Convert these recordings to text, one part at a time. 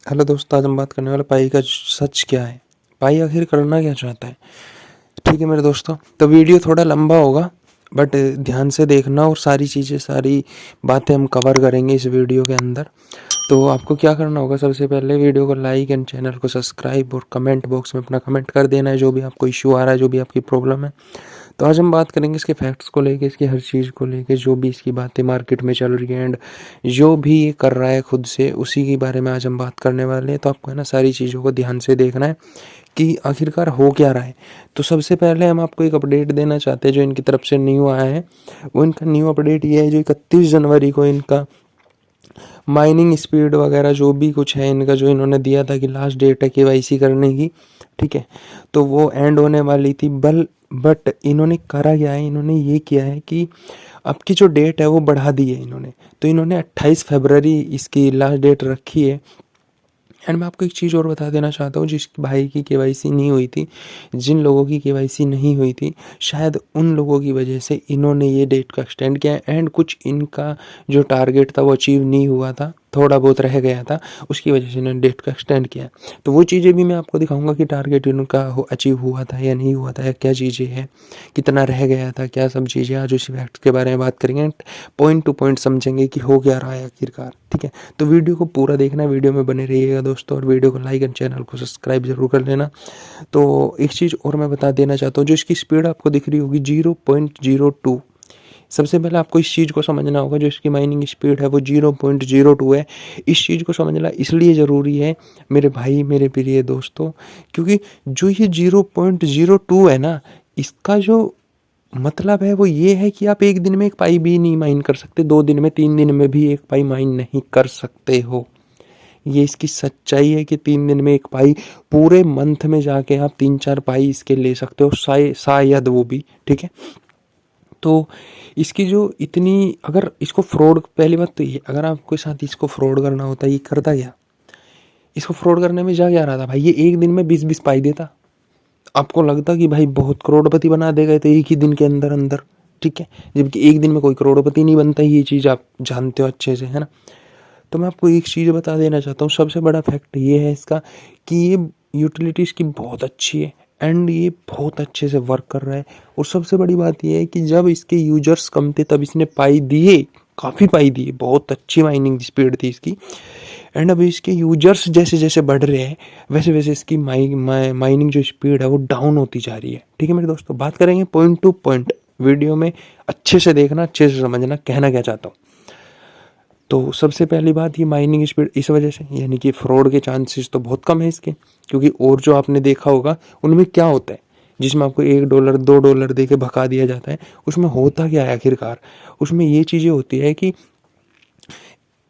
Hello दोस्तों, आज हम बात करने वाले पाई का सच क्या है। पाई आखिर करना क्या चाहता है। ठीक है मेरे दोस्तों, तो वीडियो थोड़ा लंबा होगा बट ध्यान से देखना और सारी चीज़ें सारी बातें हम कवर करेंगे इस वीडियो के अंदर। तो आपको क्या करना होगा, सबसे पहले वीडियो को लाइक एंड चैनल को सब्सक्राइब और कमेंट बॉक्स में अपना कमेंट कर देना है जो भी आपको इश्यू आ रहा है, जो भी आपकी प्रॉब्लम है। तो आज हम बात करेंगे इसके फैक्ट्स को लेके, इसकी हर चीज़ को लेके, जो भी इसकी बातें मार्केट में चल रही है एंड जो भी ये कर रहा है खुद से, उसी के बारे में आज हम बात करने वाले हैं। तो आपको है ना सारी चीज़ों को ध्यान से देखना है कि आखिरकार हो क्या रहा है। तो सबसे पहले हम आपको एक अपडेट देना चाहते हैं जो इनकी तरफ से न्यू आया है। वो इनका न्यू अपडेट ये है जो 31 जनवरी को इनका माइनिंग स्पीड वगैरह जो भी कुछ है इनका, जो इन्होंने दिया था कि लास्ट डेट है केवाईसी करने की, ठीक है, तो वो एंड होने वाली थी। बट इन्होंने करा क्या है, इन्होंने ये किया है कि अब की जो डेट है वो बढ़ा दी है इन्होंने। तो इन्होंने 28 फरवरी इसकी लास्ट डेट रखी है। एंड मैं आपको एक चीज़ और बता देना चाहता हूँ, जिस भाई की केवाईसी नहीं हुई थी, जिन लोगों की केवाईसी नहीं हुई थी, शायद उन लोगों की वजह से इन्होंने ये डेट को एक्सटेंड किया। एंड कुछ इनका जो टारगेट था वो अचीव नहीं हुआ था, थोड़ा बहुत रह गया था, उसकी वजह से इन्होंने डेट को एक्सटेंड किया। तो वो चीज़ें भी मैं आपको दिखाऊंगा कि टारगेट इनका अचीव हुआ था या नहीं हुआ था, या क्या चीज़ें हैं, कितना रह गया था, क्या सब चीज़ें। आज उसी फैक्ट के बारे में बात करेंगे, पॉइंट टू पॉइंट समझेंगे कि हो क्या रहा है आखिरकार। ठीक है, तो वीडियो को पूरा देखना, वीडियो में बने रहिएगा दोस्तों, और वीडियो को लाइक एंड चैनल को सब्सक्राइब जरूर कर लेना। तो एक चीज़ और मैं बता देना चाहता हूँ, जो इसकी स्पीड आपको दिख रही होगी 0.02, सबसे पहले आपको इस चीज़ को समझना होगा, जो इसकी माइनिंग स्पीड है वो 0.02 है। इस चीज़ को समझना इसलिए ज़रूरी है मेरे भाई, मेरे प्रिय दोस्तों, क्योंकि जो ये 0.02 है ना, इसका जो मतलब है वो ये है कि आप एक दिन में एक पाई भी नहीं माइन कर सकते, 2 दिन में, 3 दिन में भी एक पाई माइन नहीं कर सकते हो। ये इसकी सच्चाई है कि 3 दिन में एक पाई, पूरे मंथ में जाके आप 3-4 पाई इसके ले सकते हो, शायद वो भी, ठीक है। तो इसकी जो इतनी, अगर इसको फ्रॉड, पहली बात तो ये, अगर आपके साथ इसको फ्रॉड करना होता, ये करता क्या, इसको फ्रॉड करने में जा क्या रहा था भाई, ये एक दिन में 20-20 पाई देता। आपको लगता कि भाई बहुत करोड़पति बना देगा तो एक ही दिन के अंदर अंदर, ठीक है, जबकि एक दिन में कोई करोड़पति नहीं बनता, ये चीज़ आप जानते हो अच्छे से, है ना। तो मैं आपको एक चीज़ बता देना चाहता हूँ, सबसे बड़ा फैक्ट ये है इसका कि ये यूटिलिटी इसकी बहुत अच्छी है एंड ये बहुत अच्छे से वर्क कर रहा है। और सबसे बड़ी बात ये है कि जब इसके यूजर्स कम थे तब इसने पाई दिए, काफ़ी पाई दिए, बहुत अच्छी माइनिंग स्पीड थी इसकी। एंड अब इसके यूजर्स जैसे जैसे बढ़ रहे हैं वैसे वैसे इसकी माइनिंग जो स्पीड है वो डाउन होती जा रही है। ठीक है मेरे दोस्तों, बात करेंगे पॉइंट टू पॉइंट, वीडियो में अच्छे से देखना, अच्छे से समझना कहना क्या चाहता हूँ। तो सबसे पहली बात, ये माइनिंग स्पीड इस वजह से, यानी कि फ्रॉड के चांसेस तो बहुत कम है इसके, क्योंकि और जो आपने देखा होगा उनमें क्या होता है, जिसमें आपको $1 $2 दे के भगा दिया जाता है, उसमें होता क्या है आखिरकार, उसमें ये चीज़ें होती है कि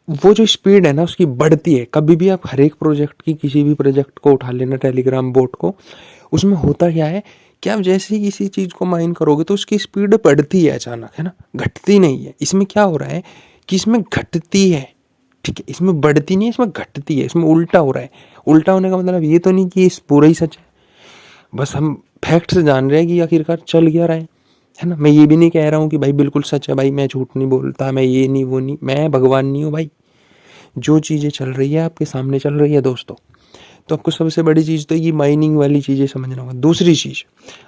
वो जो स्पीड है ना उसकी बढ़ती है। कभी भी आप हर एक प्रोजेक्ट की, किसी भी प्रोजेक्ट को उठा लेना, टेलीग्राम बोट को, उसमें होता क्या है कि आप जैसे ही किसी चीज़ को माइन करोगे तो उसकी स्पीड बढ़ती है अचानक, है ना, घटती नहीं है। इसमें क्या हो रहा है कि इसमें घटती है, ठीक है, इसमें बढ़ती नहीं है, इसमें घटती है, इसमें उल्टा हो रहा है। उल्टा होने का मतलब ये तो नहीं कि इस पूरा ही सच है, बस हम फैक्ट से जान रहे हैं कि आखिरकार चल क्या रहा है ना। मैं ये भी नहीं कह रहा हूँ कि भाई बिल्कुल सच है, भाई मैं झूठ नहीं बोलता, मैं ये नहीं वो नहीं, मैं भगवान नहीं हूँ भाई। जो चीज़ें चल रही है आपके सामने चल रही है दोस्तों। तो आपको सबसे बड़ी चीज़ तो ये माइनिंग वाली चीज़ें समझना होगा। दूसरी चीज़,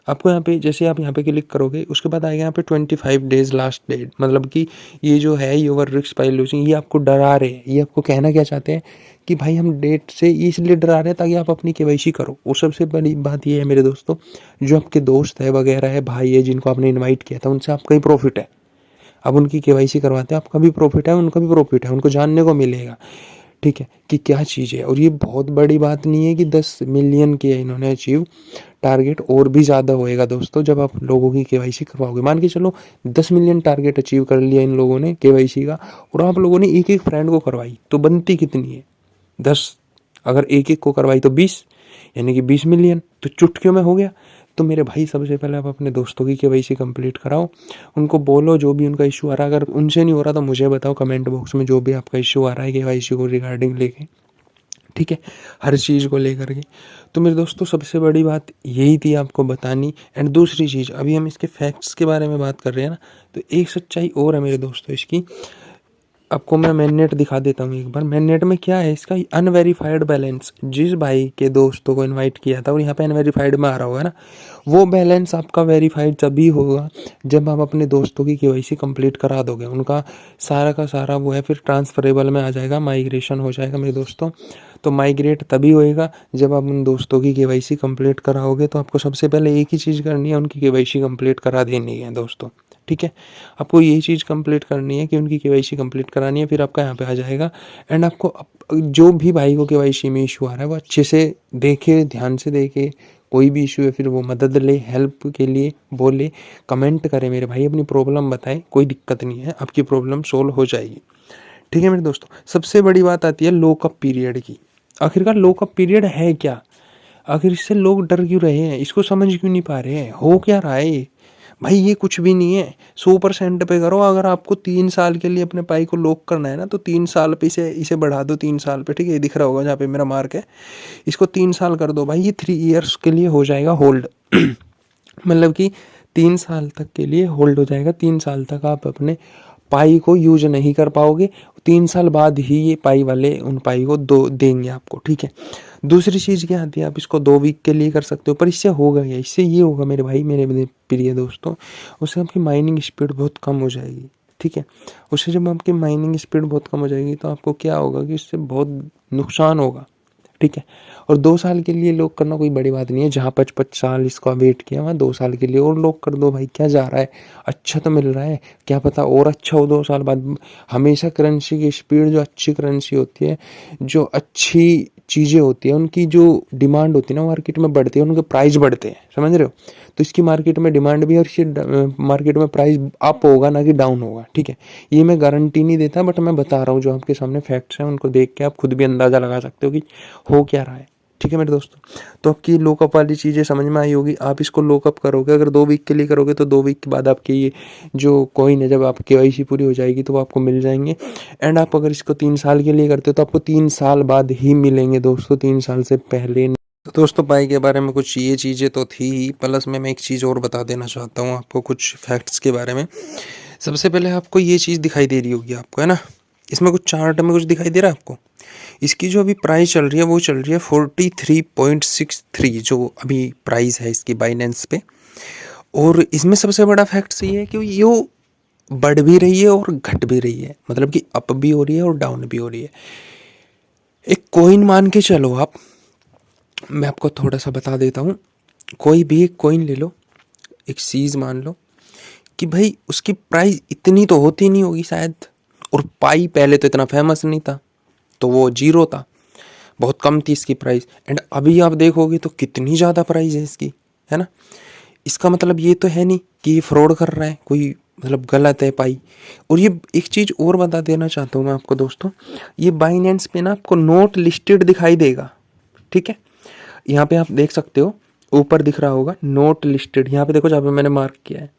आपको यहाँ पे, जैसे आप यहाँ पे क्लिक करोगे उसके बाद आएगा यहाँ पे 25 डेज लास्ट डेट, मतलब कि ये जो है योर रिस्क बाय लूजिंग, ये आपको डरा रहे हैं। ये आपको कहना क्या चाहते हैं कि भाई हम डेट से इसलिए डरा रहे हैं ताकि आप अपनी केवाईसी करो। और सबसे बड़ी बात ये है मेरे दोस्तों, जो आपके दोस्त है वगैरह है, भाई है, जिनको आपने इन्वाइट किया था, उनसे आपका ही प्रॉफिट है। अब उनकी केवाईसी करवाते हैं, आपका भी प्रॉफिट है, उनका भी प्रॉफिट है, उनको जानने को मिलेगा, ठीक है, कि क्या चीज़ है। और ये बहुत बड़ी बात नहीं है कि 10 मिलियन किया इन्होंने अचीव, टारगेट और भी ज़्यादा होएगा दोस्तों जब आप लोगों की केवाईसी करवाओगे। मान के चलो 10 मिलियन टारगेट अचीव कर लिया इन लोगों ने केवाईसी का, और आप लोगों ने एक एक फ्रेंड को करवाई, तो बनती कितनी है 10, अगर एक एक को करवाई तो 20, यानी कि 20 मिलियन, तो चुटकियों में हो गया। तो मेरे भाई सबसे पहले आप अपने दोस्तों की केवाईसी कंप्लीट कराओ, उनको बोलो जो भी उनका इशू आ रहा है, अगर उनसे नहीं हो रहा तो मुझे बताओ कमेंट बॉक्स में, जो भी आपका इशू आ रहा है केवाईसी को रिगार्डिंग लेके, ठीक है, हर चीज़ को लेकर के। तो मेरे दोस्तों सबसे बड़ी बात यही थी आपको बतानी। एंड दूसरी चीज़, अभी हम इसके फैक्ट्स के बारे में बात कर रहे हैं ना, तो एक सच्चाई और है मेरे दोस्तों इसकी, आपको मैं मैननेट दिखा देता हूँ एक बार। मैननेट में क्या है, इसका अनवेरीफाइड बैलेंस, जिस भाई के दोस्तों को इनवाइट किया था और यहाँ पे अनवेरीफाइड में आ रहा होगा ना, वो बैलेंस आपका वेरीफाइड तभी होगा जब आप अपने दोस्तों की केवाईसी कंप्लीट करा दोगे। उनका सारा का सारा वो है फिर ट्रांसफरेबल में आ जाएगा, माइग्रेशन हो जाएगा मेरे दोस्तों। तो माइग्रेट तभी होएगा जब आप उन दोस्तों की केवाईसी कंप्लीट कराओगे। तो आपको सबसे पहले एक ही चीज़ करनी है, उनकी केवाईसी कंप्लीट करा देनी है दोस्तों, ठीक है। आपको यही चीज़ कंप्लीट करनी है कि उनकी केवाईसी कंप्लीट करानी है, फिर आपका यहाँ पे आ जाएगा। एंड आपको जो भी भाई को केवाईसी में इशू आ रहा है वो अच्छे से देखे, ध्यान से देखे। कोई भी इशू है फिर वो मदद ले, हेल्प के लिए बोले, कमेंट करे मेरे भाई, अपनी प्रॉब्लम बताएं, कोई दिक्कत नहीं है, आपकी प्रॉब्लम सोल्व हो जाएगी, ठीक है मेरे दोस्तों। सबसे बड़ी बात आती है लॉकअप पीरियड की। आखिरकार लॉकअप पीरियड है क्या, आखिर इससे लोग डर क्यों रहे हैं, इसको समझ क्यों नहीं पा रहे हैं, हो क्या रहा है ये भाई। ये कुछ भी नहीं है, 100% पे करो। अगर आपको 3 साल के लिए अपने पाई को लॉक करना है ना, तो 3 साल पे इसे बढ़ा दो 3 साल पे, ठीक है। ये दिख रहा होगा जहाँ पे मेरा मार्क है, इसको 3 साल कर दो भाई, ये 3 ईयर्स के लिए हो जाएगा होल्ड। मतलब कि 3 साल तक के लिए होल्ड हो जाएगा। 3 साल तक आप अपने पाई को यूज नहीं कर पाओगे, 3 साल बाद ही ये पाई वाले उन पाई को देंगे आपको, ठीक है। दूसरी चीज़ क्या आती है, आप इसको 2 वीक के लिए कर सकते हो, पर इससे होगा क्या, इससे ये होगा मेरे भाई, मेरे प्रिय दोस्तों, उससे आपकी माइनिंग स्पीड बहुत कम हो जाएगी, ठीक है। उससे जब आपकी माइनिंग स्पीड बहुत कम हो जाएगी तो आपको क्या होगा कि इससे बहुत नुकसान होगा, ठीक है। और 2 साल के लिए लॉक करना कोई बड़ी बात नहीं है, जहाँ 5-5 साल इसका वेट किया वहाँ 2 साल के लिए और लॉक कर दो भाई, क्या जा रहा है, अच्छा तो मिल रहा है, क्या पता और अच्छा हो 2 साल बाद। हमेशा करेंसी की स्पीड, जो अच्छी करेंसी होती है, जो अच्छी चीज़ें होती हैं, उनकी जो डिमांड होती है ना मार्केट में बढ़ती है, उनके प्राइस बढ़ते हैं, समझ रहे हो। तो इसकी मार्केट में डिमांड भी है और इसकी मार्केट में प्राइस अप होगा ना कि डाउन होगा, ठीक है। ये मैं गारंटी नहीं देता, बट मैं बता रहा हूँ जो आपके सामने फैक्ट्स हैं, उनको देख के आप खुद भी अंदाज़ा लगा सकते हो कि हो क्या रहा है, ठीक है मेरे दोस्तों। तो आपकी लॉकअप वाली चीज़ें समझ में आई होगी। आप इसको लॉकअप करोगे, अगर 2 वीक के लिए करोगे तो 2 वीक के बाद आपके ये जो कॉइन है, जब आप केवाईसी पूरी हो जाएगी तो वो आपको मिल जाएंगे। एंड आप अगर इसको 3 साल के लिए करते हो तो आपको 3 साल बाद ही मिलेंगे दोस्तों, 3 साल से पहले। तो दोस्तों पाई के बारे में कुछ ये चीज़ें तो थी ही, प्लस में मैं एक चीज़ और बता देना चाहता हूँ आपको कुछ फैक्ट्स के बारे में। सबसे पहले आपको ये चीज़ दिखाई दे रही होगी आपको, है ना, इसमें कुछ चार्ट में कुछ दिखाई दे रहा है आपको। इसकी जो अभी प्राइस चल रही है वो चल रही है 43.63, जो अभी प्राइस है इसकी बाइनेंस पे। और इसमें सबसे बड़ा फैक्ट ये है कि ये बढ़ भी रही है और घट भी रही है, मतलब कि अप भी हो रही है और डाउन भी हो रही है। एक कॉइन मान के चलो आप, मैं आपको थोड़ा सा बता देता हूँ। कोई भी एक कॉइन ले लो, एक चीज़ मान लो कि भाई उसकी प्राइस इतनी तो होती नहीं होगी शायद, और पाई पहले तो इतना फेमस नहीं था, तो वो 0 था, बहुत कम थी इसकी प्राइस। एंड अभी आप देखोगे तो कितनी ज़्यादा प्राइस है इसकी, है ना। इसका मतलब ये तो है नहीं कि ये फ्रॉड कर रहा है कोई, मतलब गलत है पाई। और ये एक चीज़ और बता देना चाहता हूँ मैं आपको दोस्तों, ये बाइनेंस पे ना आपको नोट लिस्टेड दिखाई देगा, ठीक है। यहाँ पे आप देख सकते हो, ऊपर दिख रहा होगा नोट लिस्टेड, यहाँ पे देखो जहाँ पे मैंने मार्क किया है,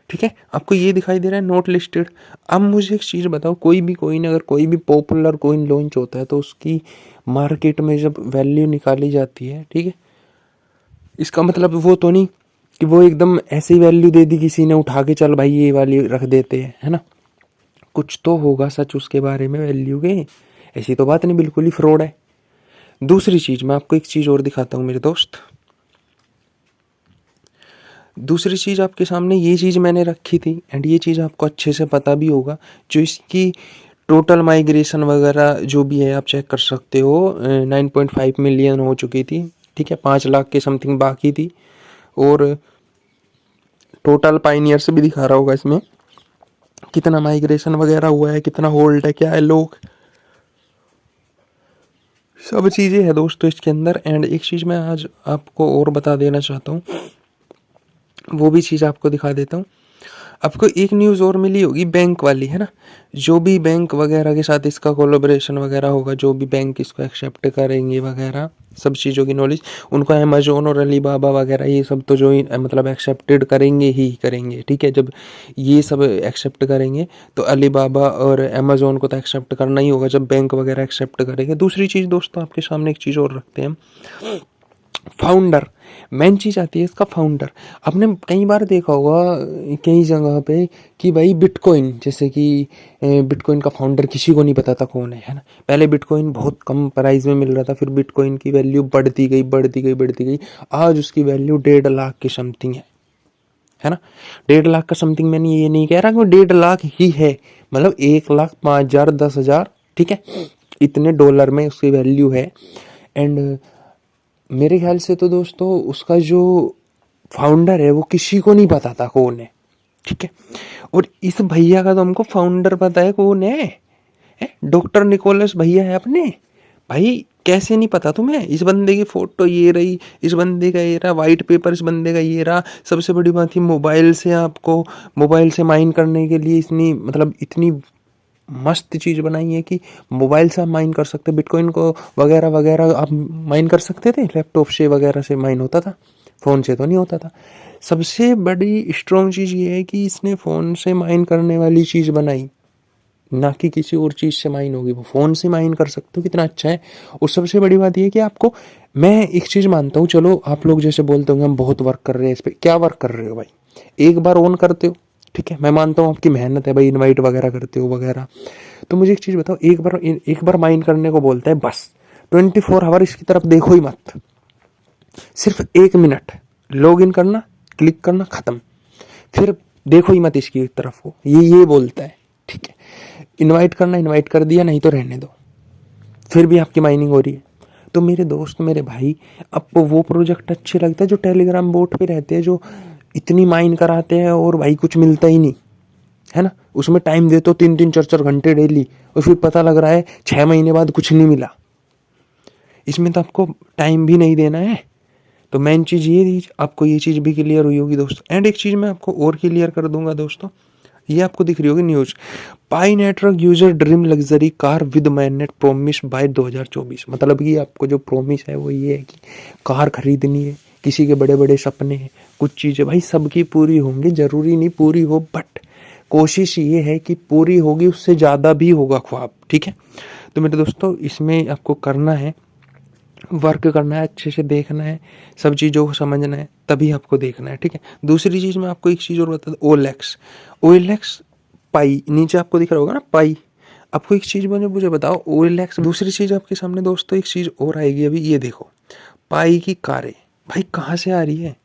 ठीक है। आपको ये दिखाई दे रहा है नोट लिस्टेड। अब मुझे एक चीज़ बताओ, कोई भी कोइन, अगर कोई भी पॉपुलर कोइन लॉन्च होता है तो उसकी मार्केट में जब वैल्यू निकाली जाती है, ठीक है, इसका मतलब वो तो नहीं कि वो एकदम ऐसी वैल्यू दे दी किसी ने उठा के, चल भाई ये वाली रख देते हैं, है ना। कुछ तो होगा सच उसके बारे में वैल्यू के, ऐसी तो बात नहीं बिल्कुल ही फ्रॉड है। दूसरी चीज़ मैं आपको एक चीज़ और दिखाता हूँ मेरे दोस्त। दूसरी चीज़ आपके सामने ये चीज़ मैंने रखी थी, एंड ये चीज़ आपको अच्छे से पता भी होगा, जो इसकी टोटल माइग्रेशन वगैरह जो भी है आप चेक कर सकते हो। 9.5 मिलियन हो चुकी थी, ठीक है, 5 लाख के समथिंग बाकी थी। और टोटल पाइनियर्स भी दिखा रहा होगा इसमें कितना माइग्रेशन वगैरह हुआ है, कितना होल्ड है, क्या है लोग, सब चीज़ें हैं दोस्तों इसके अंदर। एंड एक चीज़ मैं आज आपको और बता देना चाहता हूँ, वो भी चीज़ आपको दिखा देता हूँ। आपको एक न्यूज़ और मिली होगी बैंक वाली, है ना। जो भी बैंक वगैरह के साथ इसका कोलैबोरेशन वगैरह होगा, जो भी बैंक इसको एक्सेप्ट करेंगे वगैरह, सब चीज़ों की नॉलेज उनको अमेजोन और अलीबाबा वगैरह ये सब तो जो मतलब एक्सेप्टेड करेंगे ही करेंगे, ठीक है। जब ये सब एक्सेप्ट करेंगे तो अलीबाबा और अमेजोन को तो एक्सेप्ट करना ही होगा जब बैंक वगैरह एक्सेप्ट करेंगे। दूसरी चीज़ दोस्तों आपके सामने एक चीज़ और रखते हैं, फाउंडर, मेन चीज़ आती है इसका फाउंडर। आपने कई बार देखा होगा कई जगह पे कि भाई बिटकॉइन, जैसे कि बिटकॉइन का फाउंडर किसी को नहीं पता था कौन है ना। पहले बिटकॉइन बहुत कम प्राइस में मिल रहा था, फिर बिटकॉइन की वैल्यू बढ़ती गई बढ़ती गई बढ़ती गई, आज उसकी वैल्यू 1.5 लाख के समथिंग है ना। 1.5 लाख का समथिंग, मैंने ये नहीं कह रहा कि 1.5 लाख ही है, मतलब 1,05,000 10,000, ठीक है, इतने डॉलर में उसकी वैल्यू है। एंड मेरे ख्याल से तो दोस्तों उसका जो फाउंडर है वो किसी को नहीं पता था कौन है, ठीक है। और इस भैया का तो हमको फाउंडर पता है कौन है, डॉक्टर निकोलस भैया है अपने। भाई कैसे नहीं पता तुम्हें, इस बंदे की फोटो ये रही, इस बंदे का ये रहा, वाइट पेपर इस बंदे का ये रहा। सबसे बड़ी बात है मोबाइल से, आपको मोबाइल से माइन करने के लिए इतनी मतलब इतनी मस्त चीज़ बनाई है कि मोबाइल से आप माइन कर सकते, बिटकॉइन को वगैरह वगैरह आप माइन कर सकते थे, लैपटॉप से वगैरह से माइन होता था, फ़ोन से तो नहीं होता था। सबसे बड़ी स्ट्रॉन्ग चीज़ ये है कि इसने फ़ोन से माइन करने वाली चीज़ बनाई, ना कि किसी और चीज़ से माइन होगी, वो फ़ोन से माइन कर सकते हो, कितना अच्छा है। और सबसे बड़ी बात ये है कि आपको, मैं एक चीज़ मानता हूँ, चलो आप लोग जैसे बोलते होंगे हम बहुत वर्क कर रहे हैं इस पर, क्या वर्क कर रहे हो भाई, एक बार ऑन करते हो, ठीक है, मैं मानता हूँ आपकी मेहनत है भाई, इनवाइट वगैरह करते हो वगैरह, तो मुझे एक चीज़ बताओ, एक बार माइन करने को बोलता है, बस 24 आवर इसकी तरफ देखो ही मत, सिर्फ 1 मिनट लॉग इन करना, क्लिक करना, ख़त्म, फिर देखो ही मत इसकी तरफ को, ये बोलता है, ठीक है। इनवाइट करना, इनवाइट कर दिया, नहीं तो रहने दो, फिर भी आपकी माइनिंग हो रही है। तो मेरे दोस्त, मेरे भाई, आपको वो प्रोजेक्ट अच्छे लगते हैं जो टेलीग्राम बोट पे रहते हैं, जो इतनी माइन कराते हैं और भाई कुछ मिलता ही नहीं है ना, उसमें टाइम देते हो 3-3 4-4 घंटे डेली, और फिर पता लग रहा है 6 महीने बाद कुछ नहीं मिला। इसमें तो आपको टाइम भी नहीं देना है। तो मेन चीज़ ये थी, आपको ये चीज़ भी क्लियर हुई होगी दोस्तों। एंड एक चीज़ मैं आपको और क्लियर कर दूंगा दोस्तों, ये आपको दिख रही होगी news, Pi network user dream luxury car with magnet promise by 2024। मतलब कि आपको जो प्रोमिस है वो ये है कि कार खरीदनी है, किसी के बड़े बड़े सपने हैं, कुछ चीज़ें भाई सबकी पूरी होंगी, ज़रूरी नहीं पूरी हो, बट कोशिश ये है कि पूरी होगी, उससे ज़्यादा भी होगा ख्वाब, ठीक है। तो मेरे दोस्तों इसमें आपको करना है, वर्क करना है, अच्छे से देखना है, सब चीज़ों को समझना है, तभी आपको देखना है, ठीक है। दूसरी चीज़ मैं आपको एक चीज़ और बता दूँ, OLX पाई, नीचे आपको दिख रहा होगा ना पाई। आपको एक चीज़ मुझे बताओ, OLX, दूसरी चीज़ आपके सामने दोस्तों एक चीज़ और आएगी अभी, ये देखो पाई की कारें, भाई कहाँ से आ रही है?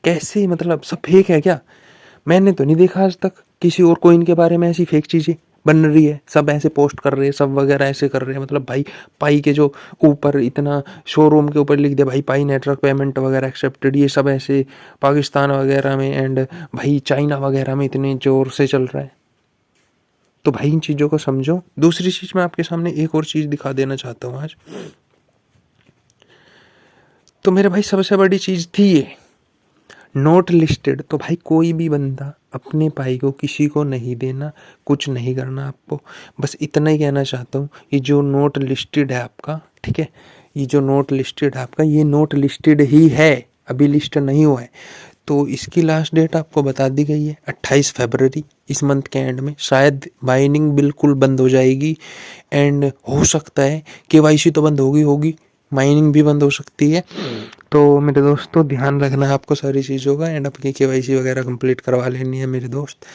कैसे, मतलब सब फेक है क्या? मैंने तो नहीं देखा आज तक किसी और कोइन के बारे में ऐसी फेक चीज़ें बन रही है, सब ऐसे पोस्ट कर रहे हैं, सब वगैरह ऐसे कर रहे हैं। मतलब भाई पाई के जो ऊपर इतना शोरूम के ऊपर लिख दिया भाई पाई नेटवर्क पेमेंट वगैरह एक्सेप्टेड, ये सब ऐसे पाकिस्तान वगैरह में एंड भाई चाइना वगैरह में इतने जोर से चल रहा है। तो भाई इन चीज़ों को समझो। दूसरी चीज़ मैं आपके सामने एक और चीज़ दिखा देना चाहता हूँ आज। तो मेरे भाई सबसे बड़ी चीज़ थी ये नोट लिस्टेड। तो भाई कोई भी बंदा अपने पाई को किसी को नहीं देना, कुछ नहीं करना आपको। बस इतना ही कहना चाहता हूँ, ये जो नोट लिस्टेड है आपका, ठीक है, ये जो नोट लिस्टेड है आपका, ये नोट लिस्टेड ही है, अभी लिस्ट नहीं हुआ है। तो इसकी लास्ट डेट आपको बता दी गई है 28 फरवरी, इस मंथ के एंड में शायद माइनिंग बिल्कुल बंद हो जाएगी। एंड हो सकता है KYC तो बंद होगी, माइनिंग भी बंद हो सकती है। तो मेरे दोस्तों ध्यान रखना है आपको सारी चीज़ों का, एंड अपनी KYC वगैरह कंप्लीट करवा लेनी है मेरे दोस्त।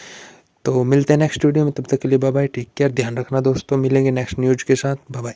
तो मिलते हैं नेक्स्ट वीडियो में, तब तक के लिए बाय बाय, टेक केयर, ध्यान रखना दोस्तों, मिलेंगे नेक्स्ट न्यूज़ के साथ, बाय बाय।